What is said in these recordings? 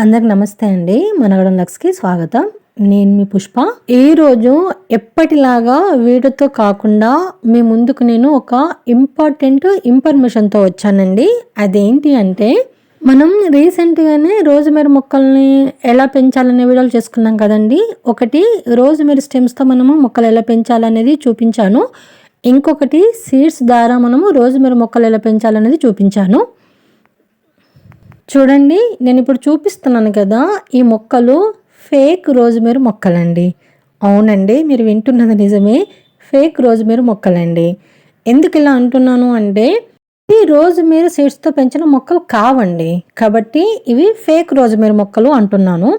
అందరికి నమస్తే అండి. మనగడం లక్స్కి స్వాగతం. నేను మీ పుష్ప. ఈరోజు ఎప్పటిలాగా వీడియోతో కాకుండా మీ ముందుకు నేను ఒక ఇంపార్టెంట్ ఇన్ఫర్మేషన్తో వచ్చానండి. అదేంటి అంటే మనం రీసెంట్గానే రోజ్మెరీ మొక్కల్ని ఎలా పెంచాలనే వీడియోలు చేసుకున్నాం కదండి. ఒకటి రోజ్మెరీ స్టెమ్స్తో మనము మొక్కలు ఎలా పెంచాలనేది చూపించాను. ఇంకొకటి సీడ్స్ ద్వారా మనము రోజ్మెరీ మొక్కలు ఎలా పెంచాలనేది చూపించాను. చూడండి, నేను ఇప్పుడు చూపిస్తున్నాను కదా, ఈ మొక్కలు ఫేక్ రోజ్మెరీ మొక్కలండి. అవునండి, మీరు వింటున్నది నిజమే, ఫేక్ రోజ్మెరీ మొక్కలండి. ఎందుకు ఇలా అంటున్నాను అంటే ఈ రోజ్మెరీ సీడ్స్తో పెంచిన మొక్కలు కావండి, కాబట్టి ఇవి ఫేక్ రోజ్మెరీ మొక్కలు అంటున్నాను.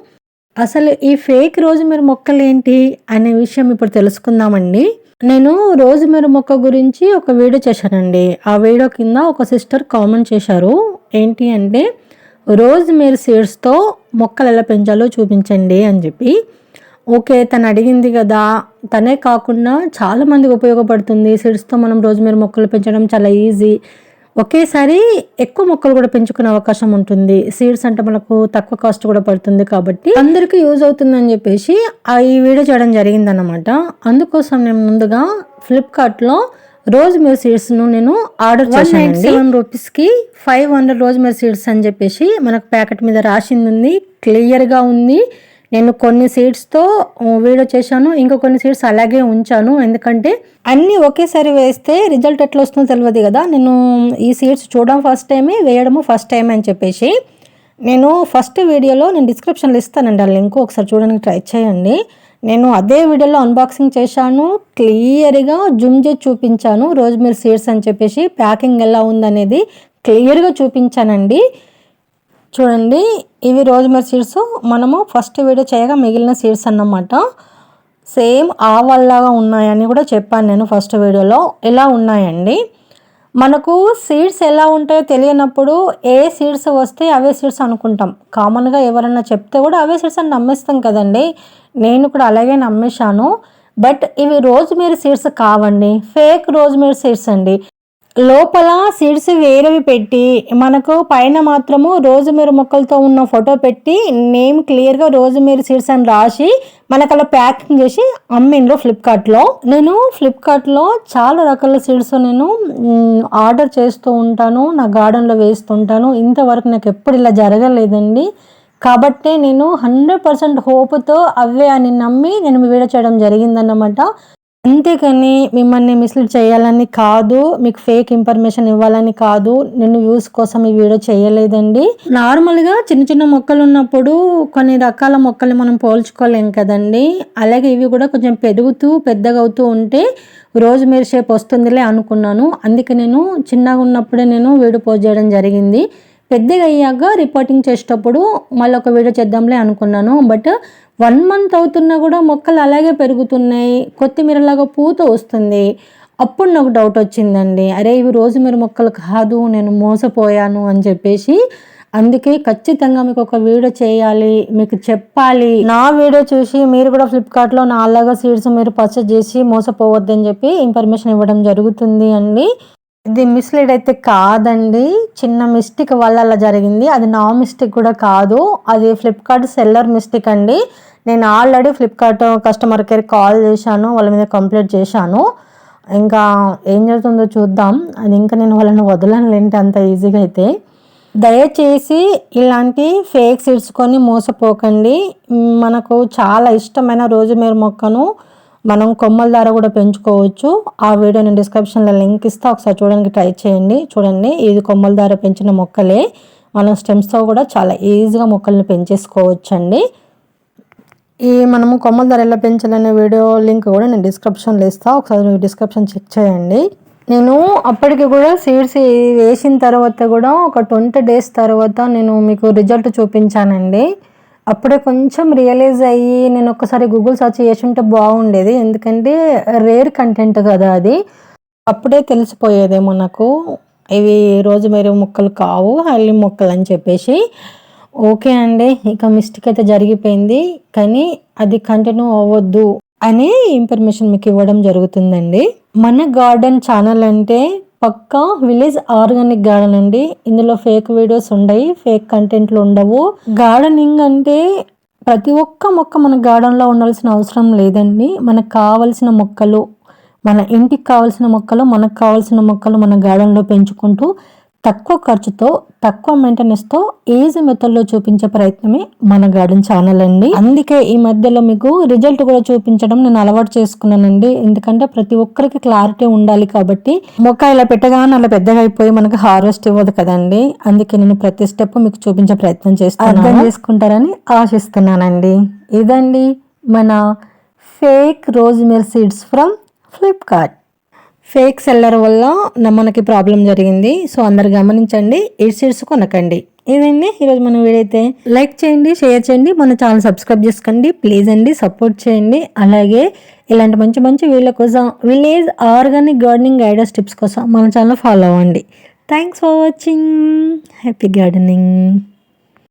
అసలు ఈ ఫేక్ రోజ్మెరీ మొక్కలు ఏంటి అనే విషయం ఇప్పుడు తెలుసుకుందామండి. నేను రోజ్మెరీ మొక్క గురించి ఒక వీడియో చేశానండి. ఆ వీడియో కింద ఒక సిస్టర్ కామెంట్ చేశారు. ఏంటి అంటే రోజ్మెరీ సీడ్స్తో మొక్కలు ఎలా పెంచాలో చూపించండి అని చెప్పి. ఓకే, తను అడిగింది కదా, తనే కాకుండా చాలామందికి ఉపయోగపడుతుంది. సీడ్స్తో మనం రోజ్మెరీ మొక్కలు పెంచడం చాలా ఈజీ. ఒకేసారి ఎక్కువ మొక్కలు కూడా పెంచుకునే అవకాశం ఉంటుంది. సీడ్స్ అంటే మనకు తక్కువ కాస్ట్ కూడా పడుతుంది, కాబట్టి అందరికీ యూజ్ అవుతుందని చెప్పేసి ఈ వీడియో చేయడం జరిగిందన్నమాట. అందుకోసం నేను ముందుగా ఫ్లిప్కార్ట్లో రోజ్మెరీ సీడ్స్ను నేను ఆర్డర్ చేశాను. 7 రూపీస్కి 500 రోజ్మెరీ సీడ్స్ అని చెప్పేసి మనకు ప్యాకెట్ మీద రాసింది ఉంది, క్లియర్గా ఉంది. నేను కొన్ని సీడ్స్తో వీడియో చేశాను, ఇంకా కొన్ని సీడ్స్ అలాగే ఉంచాను. ఎందుకంటే అన్నీ ఒకేసారి వేస్తే రిజల్ట్ ఎట్లా వస్తుందో తెలియదు కదా. నేను ఈ సీడ్స్ చూడడం ఫస్ట్ టైమే, వేయడము ఫస్ట్ టైం అని చెప్పేసి నేను ఫస్ట్ వీడియోలో నేను డిస్క్రిప్షన్లో ఇస్తానండి ఆ లింక్, ఒకసారి చూడడానికి ట్రై చేయండి. నేను అదే వీడియోలో అన్బాక్సింగ్ చేశాను, క్లియర్గా జూమ్ చేసి చూపించాను రోజ్మెరీ సీడ్స్ అని చెప్పేసి. ప్యాకింగ్ ఎలా ఉందనేది క్లియర్గా చూపించానండి. చూడండి, ఇవి రోజ్మెరీ సీడ్స్ మనము ఫస్ట్ వీడియో చేయగా మిగిలిన సీడ్స్ అన్నమాట. సేమ్ ఆవాల్లాగా ఉన్నాయని కూడా చెప్పాను నేను ఫస్ట్ వీడియోలో. ఎలా ఉన్నాయండి, మనకు సీడ్స్ ఎలా ఉంటాయో తెలియనప్పుడు ఏ సీడ్స్ వస్తే అవే సీడ్స్ అనుకుంటాం. కామన్గా ఎవరన్నా చెప్తే కూడా అవే సీడ్స్ అని నమ్మేస్తాం కదండి. నేను కూడా అలాగే నమ్మేశాను. బట్ ఇవి రోజ్మెరీ సీడ్స్ కావండి, ఫేక్ రోజ్మెరీ సీడ్స్ అండి. లోపల సీడ్స్ వేరేవి పెట్టి మనకు పైన మాత్రము రోజ్మెరీ మొక్కలతో ఉన్న ఫోటో పెట్టి నేమ్ క్లియర్గా రోజ్మెరీ సీడ్స్ అని రాసి మనకు అలా ప్యాకింగ్ చేసి అమ్మిండ్రు ఫ్లిప్కార్ట్లో. నేను ఫ్లిప్కార్ట్లో చాలా రకాల సీడ్స్ నేను ఆర్డర్ చేస్తూ ఉంటాను, నా గార్డెన్లో వేస్తుంటాను. ఇంతవరకు నాకు ఎప్పుడు ఇలా జరగలేదండి. కాబట్టి నేను 100% హోప్తో అవే అని నమ్మి నేను వీడియో చేయడం జరిగిందన్నమాట. అంతేకాని మిమ్మల్ని మిస్లీడ్ చేయాలని కాదు, మీకు ఫేక్ ఇన్ఫర్మేషన్ ఇవ్వాలని కాదు, నేను వ్యూస్ కోసం ఈ వీడియో చేయలేదండి. నార్మల్గా చిన్న చిన్న మొక్కలు ఉన్నప్పుడు కొన్ని రకాల మొక్కల్ని మనం పోల్చుకోలేం కదండి. అలాగే ఇవి కూడా కొంచెం పెరుగుతూ పెద్దగా అవుతూ ఉంటే రోజ్మెరీ షేప్ వస్తుందిలే అనుకున్నాను. అందుకే నేను చిన్నగా ఉన్నప్పుడే నేను వీడియో పోస్ట్ చేయడం జరిగింది. పెద్దగా అయ్యాక రిపోర్టింగ్ చేసేటప్పుడు మళ్ళీ ఒక వీడియో చేద్దాంలే అనుకున్నాను. బట్ 1 మంత్ అవుతున్నా కూడా మొక్కలు అలాగే పెరుగుతున్నాయి, కొత్తిమీరలాగా పూత వస్తుంది. అప్పుడు నాకు డౌట్ వచ్చిందండి, అరే ఇవి రోజ్మెరీ మొక్కలు కాదు, నేను మోసపోయాను అని చెప్పేసి. అందుకే ఖచ్చితంగా మీకు ఒక వీడియో చేయాలి, మీకు చెప్పాలి. నా వీడియో చూసి మీరు కూడా ఫ్లిప్కార్ట్లో నా అలాగా సీడ్స్ మీరు పర్చేస్ చేసి మోసపోవద్దని చెప్పి ఇన్ఫర్మేషన్ ఇవ్వడం జరుగుతుంది అండి. ఇది మిస్లీడ్ అయితే కాదండి, చిన్న మిస్టేక్ వల్ల అలా జరిగింది. అది నా మిస్టేక్ కూడా కాదు, అది ఫ్లిప్కార్ట్ సెల్లర్ మిస్టేక్ అండి. నేను already Flipkart customer care call చేశాను, వాళ్ళ మీద కంప్లైంట్ చేశాను. ఇంకా ఏం జరుగుతుందో చూద్దాం. అది ఇంకా నేను వాళ్ళని వదలనులేంటి అంత ఈజీగా అయితే. దయచేసి ఇలాంటి ఫేక్ సీడ్స్ కొని మోసపోకండి. మనకు చాలా ఇష్టమైన రోజ్మెరీ మొక్కను మనం కొమ్మల ద్వారా కూడా పెంచుకోవచ్చు. ఆ వీడియో నేను డిస్క్రిప్షన్లో లింక్ ఇస్తా, ఒకసారి చూడడానికి ట్రై చేయండి. చూడండి, ఇది కొమ్మల ద్వారా పెంచిన మొక్కలే. మనం స్టెమ్స్తో కూడా చాలా ఈజీగా మొక్కల్ని పెంచేసుకోవచ్చండి. ఈ మనము కొమ్మల ద్వారా ఎలా పెంచాలనే వీడియో లింక్ కూడా నేను డిస్క్రిప్షన్లో ఇస్తాను, ఒకసారి డిస్క్రిప్షన్ చెక్ చేయండి. నేను అప్పటికి కూడా సీడ్స్ వేసిన తర్వాత కూడా ఒక 20 డేస్ తర్వాత నేను మీకు రిజల్ట్ చూపించానండి. అప్పుడే కొంచెం రియలైజ్ అయ్యి నేను ఒకసారి గూగుల్ సెర్చ్ చేసి ఉంటే బాగుండేది. ఎందుకంటే రేర్ కంటెంట్ కదా అది, అప్పుడే తెలిసిపోయేదేమో నాకు ఇవి రోజ్మెరీ మొక్కలు కావు, హల్లి మొక్కలు అని చెప్పేసి. ఓకే అండి, ఇక మిస్టేక్ అయితే జరిగిపోయింది, కానీ అది కంటిన్యూ అవ్వద్దు అనే ఇన్ఫర్మేషన్ మీకు ఇవ్వడం జరుగుతుందండి. మన గార్డెన్ ఛానల్ అంటే పక్కా విలేజ్ ఆర్గానిక్ గార్డెన్ అండి. ఇందులో ఫేక్ వీడియోస్ ఉండవు, ఫేక్ కంటెంట్లు ఉండవు. గార్డెనింగ్ అంటే ప్రతి ఒక్క మొక్క మన గార్డెన్లో ఉండాల్సిన అవసరం లేదండి. మనకు కావలసిన మొక్కలు, మన ఇంటికి కావాల్సిన మొక్కలు, మనకు కావాల్సిన మొక్కలు మన గార్డెన్లో పెంచుకుంటూ తక్కువ ఖర్చుతో, తక్కువ మెయింటెనెన్స్తో ఈజీ మెథడ్లో చూపించే ప్రయత్నమే మన గార్డెన్ ఛానల్ అండి. అందుకే ఈ మధ్యలో మీకు రిజల్ట్ కూడా చూపించడం నేను అలవాటు చేసుకున్నానండి. ఎందుకంటే ప్రతి ఒక్కరికి క్లారిటీ ఉండాలి కాబట్టి. మొక్క ఇలా పెట్టగానే అలా పెద్దగా అయిపోయి మనకు హార్వెస్ట్ ఇవ్వదు కదండి. అందుకే నేను ప్రతి స్టెప్ మీకు చూపించే ప్రయత్నం చేస్తాను. అర్థం చేసుకుంటారని ఆశిస్తున్నానండి. ఇదండి మన fake rosemary seeds from Flipkart. Fake seller వల్ల మనకి ప్రాబ్లం జరిగింది. సో అందరు గమనించండి, ఈ సీడ్స్ కొనకండి. ఇదండి ఈరోజు మన వీడియో అయితే. లైక్ చేయండి, షేర్ చేయండి, మన ఛానల్ సబ్స్క్రైబ్ చేసుకోండి ప్లీజ్ అండి, సపోర్ట్ చేయండి. అలాగే ఇలాంటి మంచి మంచి వీడియోల కోసం, village organic gardening guidance tips కోసం మన ఛానల్ ఫాలో అవ్వండి. Thanks for watching. Happy gardening.